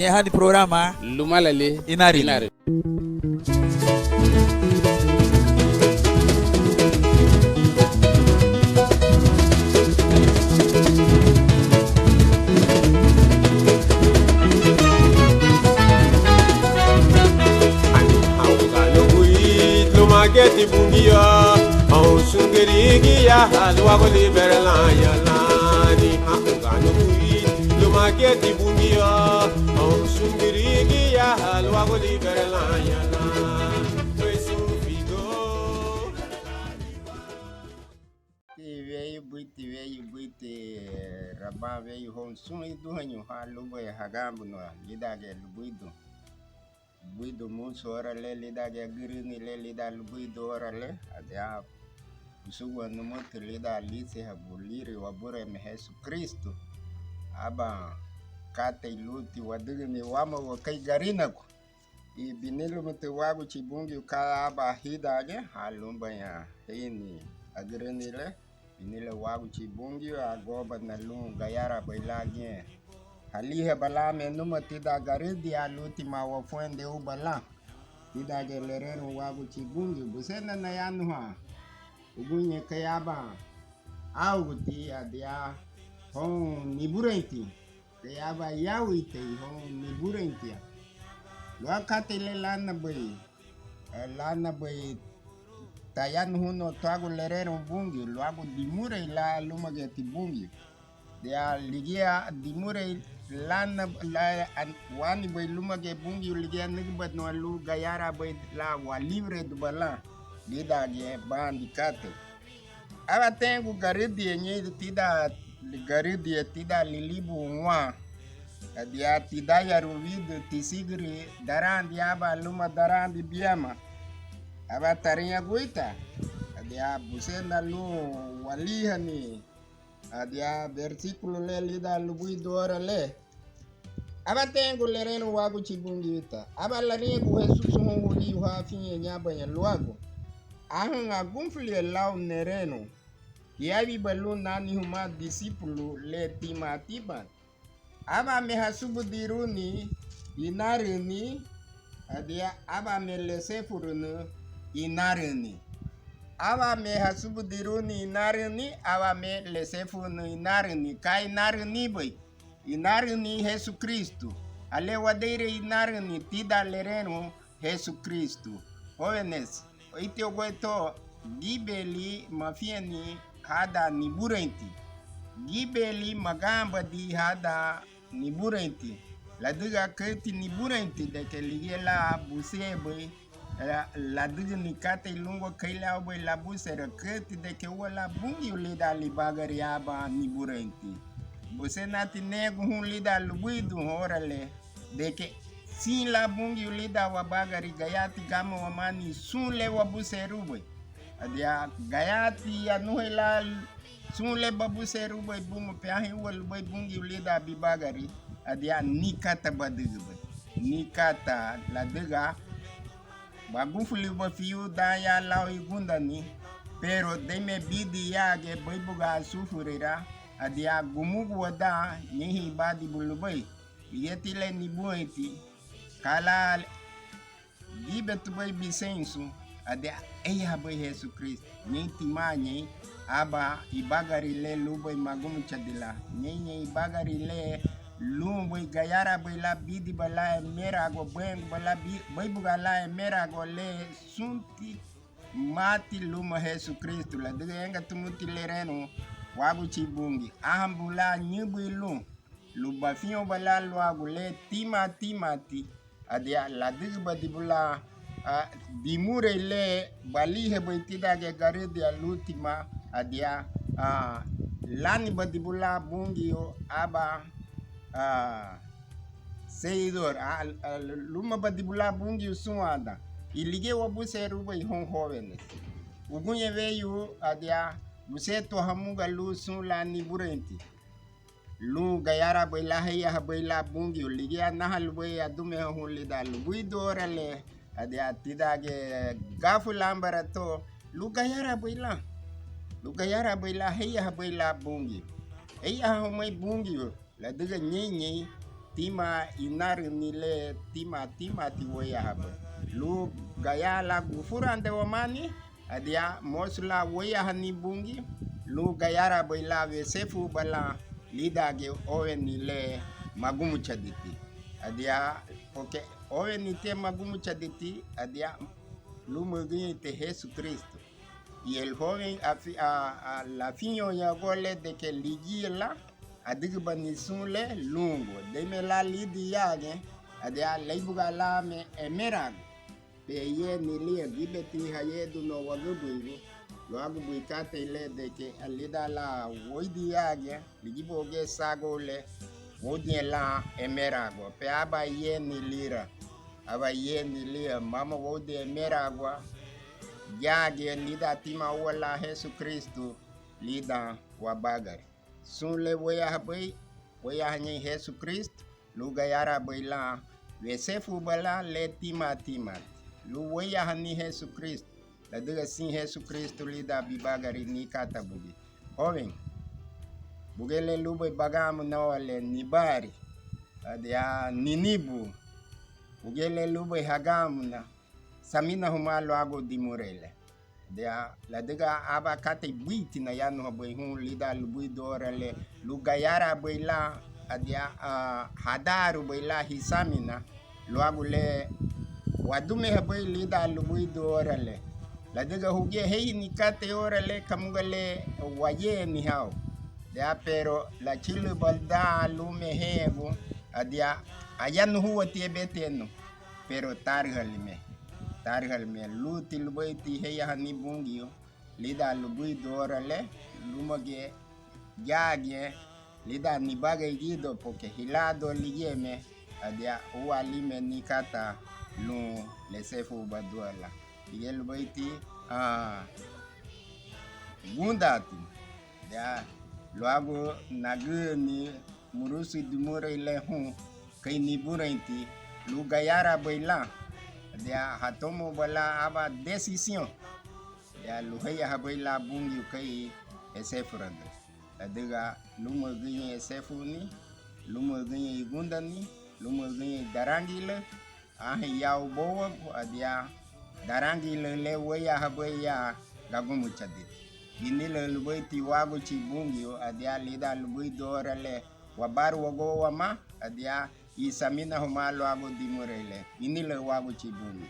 Hadi programa Lumalale Inari. Mageti bungia au sungerigi ya halwa goli berla ya lani angano kui lo mageti bungia au sungerigi ya halwa goli berla ya lani pesu figo ti veyu buiti raba veyu hon sumi du hanyu halu boy hagambu no lidage lubuidu buido muso orale lidage girini le lida lubuido orale adia usuwa numoto lida lise habuliri wabure mehesu Kristo aba kate iluti wadugni wama wakai garinako ibinilu mutu wagu chibungi ukaya aba hidage halumba ya hini agirini le binile wagu chibungi agoba na lunga gayara bailage halihe bala me numa tida garidi aluti ma wafuende ubala tida gelereno wagu chibungi busena na yanuha ugunye kayaba auguti adia hon niburenti kayaba yawite hon niburenti wakati le lana bay tayan huno twagu lereno bungi luagu dimure la lumageti bungi dia ligia dimure lana la wani bay lumage bungi ligia nigbat no lu gayara bay la wa libre du bala lida ge bandi kate aba tengu garidi nye tida lilibu nwa dia tida ya ruvidu tisigri darandi aba luma darandi biama aba tarinya guita dia busena lu walihani adia versículo le lida lubui dora le aba tengu lereno wagu chibungi vita aba laringu Jesus huli hafi nyaba ya luago ahanga gumfli lau nereno yabi balu nani huma disipulu le timatiba aba me hasubu diruni inarini adia aba me lesefurunu inarini aba me hasubu diruni inarini aba me lesefunu inarini kai inarini boy inarini Jesus Kristo ale wadeire inarini tida lereno Jesus Kristo jóvenes oite ogoito gibeli mafieni hada niburenti gibeli magamba di hada niburenti la diga keti niburenti de ke ligela busebe la diga nikate lungo kaila boy la busere keti de ke wala bungi ulida libagari aba niburenti busenati negu hun lida lubuidu horale de ke sin la bungi ulida wabagari gayati gama wamani sunle wabuseru boy adia gayati anuhela sunle babuseru boy bungo peahi wal boy bungi ulida bibagari adia nikata badigu boy nikata la diga bagufuli bo fiu daya lawi gundani pero deme bidi yage boy buga sufurira adia gumugu wada nihi badi buluboy yetile ni bueti kala gibetu boy bisensu adia eya boy Jesus Christ nyiti manye aba ibagari le luboy magumu chadila nyenye ibagari le lumboy gayara boy la bidi bala merago bwen bala boy bugala merago le sunti mati luma Jesus Christ la diga enga tumuti lereno wagu chibungi ahambula nyubilu luba fiyo bala luagu le timati adia la digba dibula dimure le balihe boitida ge garidi alutima adia lani badibula bungi aba seidor luma badibula bungi suada ilige wabuse ruba hon hovenes ugunye veyu adia buseto hamuga lu sun lani burenti lu gayara boyla haya boyla bungi ligia nahal boy adume hulida lu buidorale adia tidage gafu lambarato lu gayara boyla haya boyla bungi eya homay bungi la diga nyenye tima inar nile tima ti waya haba lu gaya la gufurande wamani adia mosla waya hani bungi lu gayara baila we sefu bala lidage owe nile magumu chaditi adia poke owe nite magumu chaditi adia lu mugi te Jesus Cristo y el joven a la finyo ya gole de que ligila adigba ni sunle lungo de me la lidi yage adia leibuga la me emerag pe ye ni li gibeti hayedu no wagubu lo agubu kate le de que alida la woidi yage ligibo ge sagole wodi la emerago pe aba ye ni lira aba ye ni lira mama wodi emeragwa yage lida tima wala Jesus Kristo lida wabagari sunle waya habai waya hanyi Jesus Kristo luga yara baila wesefu bala le tima lu waya hani Jesus Kristo la diga sin Jesus Kristo lida bibagari ni kata bugi joven bugele lube bagamu na wale nibari adia ninibu bugele lube hagamu na samina humalo ago dimurele dia la diga aba kate buiti na yanu habai hun lida lubui dorale lugayara baila adia hadaru baila hisamina luagu le wadume habai lida lubui dorale la diga huge hei ni kate orale kamugale waye ni hao dia pero la chilu balda lume hego adia ayanu huwa tiebeteno pero tarihal me luti lubai ti heya hani bungio lida lubui dorale lumage jage lida ni bagay gido porque hilado ligeme adia uwa lime ni kata lu lesefu baduala lige lubai ti gundati dia luago nagu ni murusi dumure le hun kay ni burainti lu gayara baila dia hatomo bala aba decision ya lu haya habaila bungi kai esefuranda adiga lumo ginye esefuni lumo ginye igundani lumo ginye darangile yaw bowa adia darangile le waya habaya gagumu chadit ginile lubaiti wago chi bungi adia lida lubai dorale wabaru wago wama adia isamina humalo ago dimurele inile wago chibuni